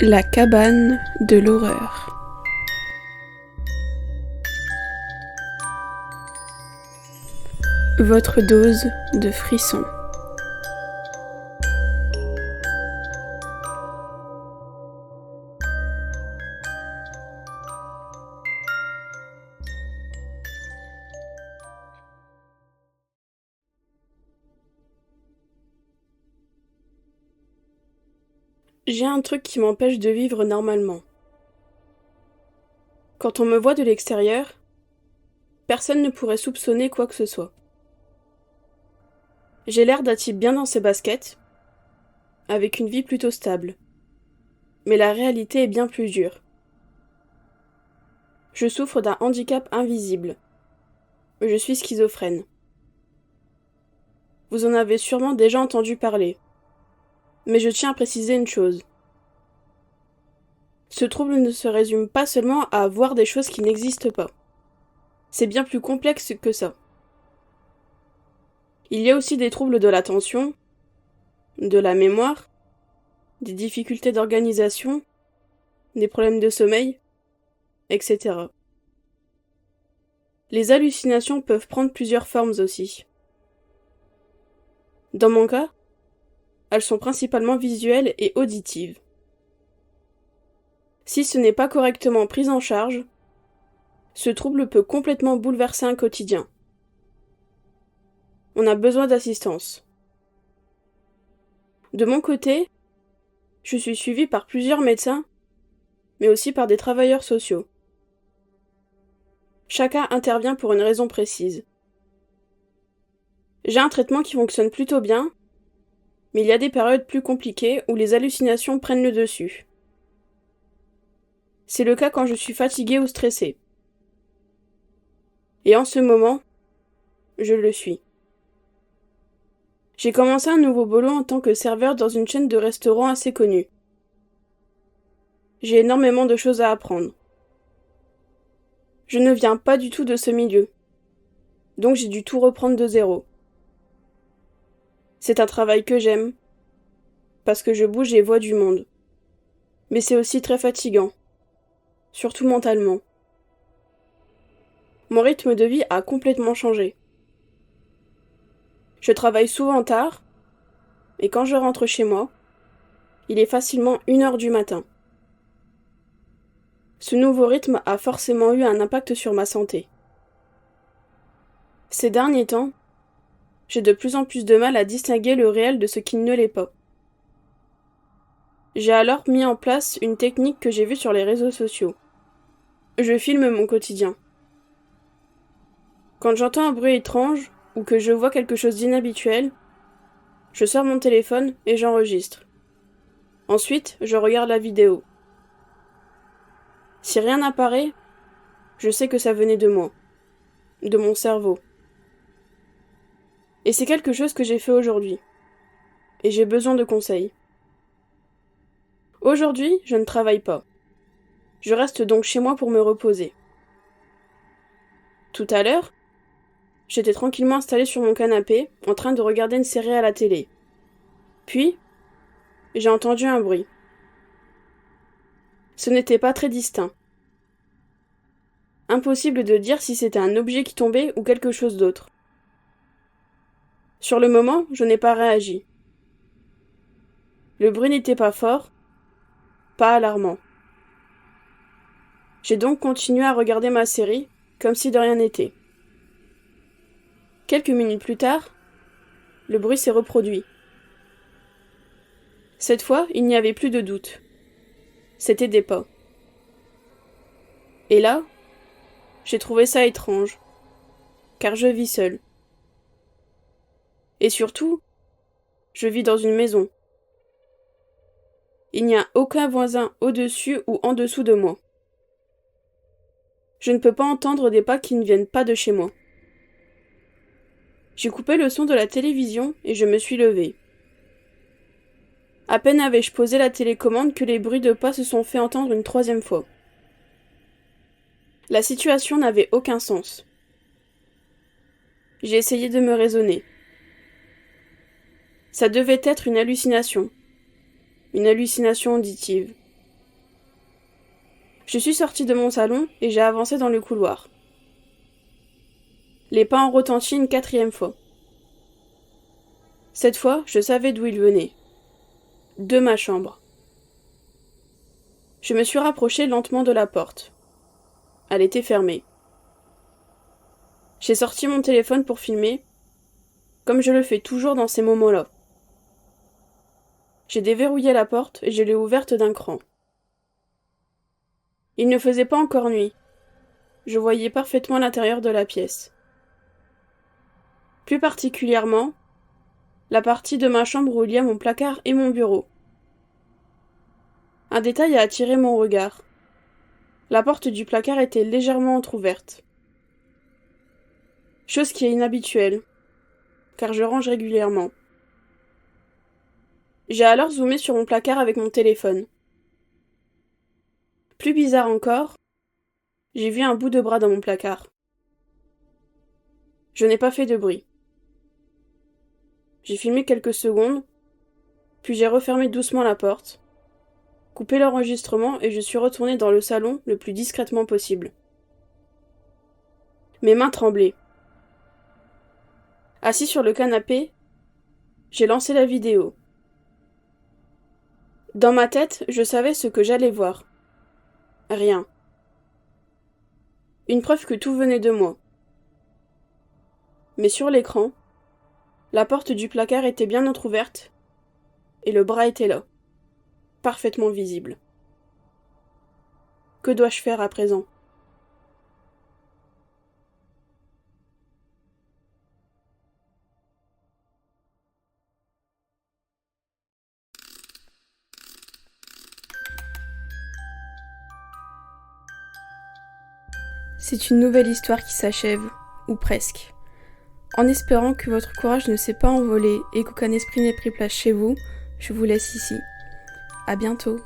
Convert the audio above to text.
La cabane de l'horreur. Votre dose de frissons. J'ai un truc qui m'empêche de vivre normalement. Quand on me voit de l'extérieur, personne ne pourrait soupçonner quoi que ce soit. J'ai l'air d'un type bien dans ses baskets, avec une vie plutôt stable. Mais la réalité est bien plus dure. Je souffre d'un handicap invisible. Je suis schizophrène. Vous en avez sûrement déjà entendu parler. Mais je tiens à préciser une chose. Ce trouble ne se résume pas seulement à voir des choses qui n'existent pas. C'est bien plus complexe que ça. Il y a aussi des troubles de l'attention, de la mémoire, des difficultés d'organisation, des problèmes de sommeil, etc. Les hallucinations peuvent prendre plusieurs formes aussi. Dans mon cas, elles sont principalement visuelles et auditives. Si ce n'est pas correctement pris en charge, ce trouble peut complètement bouleverser un quotidien. On a besoin d'assistance. De mon côté, je suis suivie par plusieurs médecins, mais aussi par des travailleurs sociaux. Chacun intervient pour une raison précise. J'ai un traitement qui fonctionne plutôt bien, mais il y a des périodes plus compliquées où les hallucinations prennent le dessus. C'est le cas quand je suis fatiguée ou stressée. Et en ce moment, je le suis. J'ai commencé un nouveau boulot en tant que serveur dans une chaîne de restaurants assez connue. J'ai énormément de choses à apprendre. Je ne viens pas du tout de ce milieu, donc j'ai dû tout reprendre de zéro. C'est un travail que j'aime, parce que je bouge et vois du monde. Mais c'est aussi très fatigant, surtout mentalement. Mon rythme de vie a complètement changé. Je travaille souvent tard, et quand je rentre chez moi, il est facilement 1h du matin. Ce nouveau rythme a forcément eu un impact sur ma santé. Ces derniers temps, j'ai de plus en plus de mal à distinguer le réel de ce qui ne l'est pas. J'ai alors mis en place une technique que j'ai vue sur les réseaux sociaux. Je filme mon quotidien. Quand j'entends un bruit étrange ou que je vois quelque chose d'inhabituel, je sors mon téléphone et j'enregistre. Ensuite, je regarde la vidéo. Si rien n'apparaît, je sais que ça venait de moi, de mon cerveau. Et c'est quelque chose que j'ai fait aujourd'hui. Et j'ai besoin de conseils. Aujourd'hui, je ne travaille pas. Je reste donc chez moi pour me reposer. Tout à l'heure, j'étais tranquillement installée sur mon canapé, en train de regarder une série à la télé. Puis, j'ai entendu un bruit. Ce n'était pas très distinct. Impossible de dire si c'était un objet qui tombait ou quelque chose d'autre. Sur le moment, je n'ai pas réagi. Le bruit n'était pas fort, pas alarmant. J'ai donc continué à regarder ma série, comme si de rien n'était. Quelques minutes plus tard, le bruit s'est reproduit. Cette fois, il n'y avait plus de doute. C'était des pas. Et là, j'ai trouvé ça étrange, car je vis seule. Et surtout, je vis dans une maison. Il n'y a aucun voisin au-dessus ou en dessous de moi. Je ne peux pas entendre des pas qui ne viennent pas de chez moi. J'ai coupé le son de la télévision et je me suis levée. À peine avais-je posé la télécommande que les bruits de pas se sont fait entendre une 3e fois. La situation n'avait aucun sens. J'ai essayé de me raisonner. Ça devait être une hallucination auditive. Je suis sortie de mon salon et j'ai avancé dans le couloir. Les pas ont retenti une 4e fois. Cette fois, je savais d'où ils venaient. De ma chambre. Je me suis rapprochée lentement de la porte. Elle était fermée. J'ai sorti mon téléphone pour filmer, comme je le fais toujours dans ces moments-là. J'ai déverrouillé la porte et je l'ai ouverte d'un cran. Il ne faisait pas encore nuit. Je voyais parfaitement l'intérieur de la pièce. Plus particulièrement, la partie de ma chambre où il y a mon placard et mon bureau. Un détail a attiré mon regard. La porte du placard était légèrement entr'ouverte. Chose qui est inhabituelle, car je range régulièrement. J'ai alors zoomé sur mon placard avec mon téléphone. Plus bizarre encore, j'ai vu un bout de bras dans mon placard. Je n'ai pas fait de bruit. J'ai filmé quelques secondes, puis j'ai refermé doucement la porte, coupé l'enregistrement et je suis retournée dans le salon le plus discrètement possible. Mes mains tremblaient. Assis sur le canapé, j'ai lancé la vidéo. Dans ma tête, je savais ce que j'allais voir. Rien. Une preuve que tout venait de moi. Mais sur l'écran, la porte du placard était bien entr'ouverte et le bras était là, parfaitement visible. Que dois-je faire à présent ? C'est une nouvelle histoire qui s'achève, ou presque. En espérant que votre courage ne s'est pas envolé et qu'aucun esprit n'ait pris place chez vous, je vous laisse ici. À bientôt.